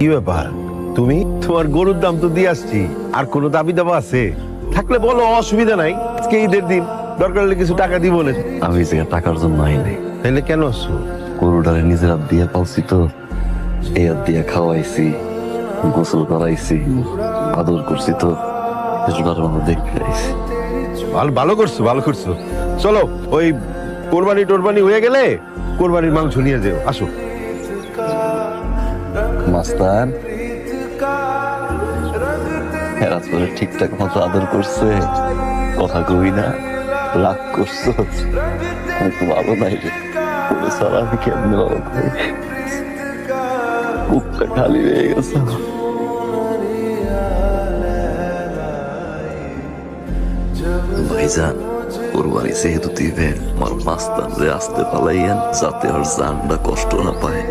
কি ব্যাপার? তুমি তোমার গরুর দাম তো দিয়ে আসছি, আর কোনো দাবি দাবা আছে থাকলে বলো, অসুবিধা নাই। আজকে ঈদের দিন, দরকার হলে কিছু টাকা দিব না। আমি এই জায়গায় টাকার জন্য আই নাই। তাহলে কেন আসছো? গরুটারে নিজের হাত দিয়ে পালছি তো, এই হাত দিয়ে খাওয়াইছি, গোসল করাইছি, আদর করছি তো, এটার মধ্যে দেখতে আইছি। ভালো ভালো করছো, ভালো করছো। চলো, ওই কোরবানি টোরবানি হয়ে গেলে কোরবানির মাংস নিয়ে যেও। আসো। মাস্টার এরা তোরে ঠিকঠাক মতো আদর করছে, কথা কবি না, রাগ করছো, আমি তো ভালো নাই রে। তোরে ছাড়া আমি কেমনে ভালো করি, বুকটা খালি হয়ে গেছে। ভাইজান, কোরবানি যেহেতু দিবেন, আমার মাস্টার যে আসতে পালাইয়েন, যাতে আর জানটা কষ্ট না পায়।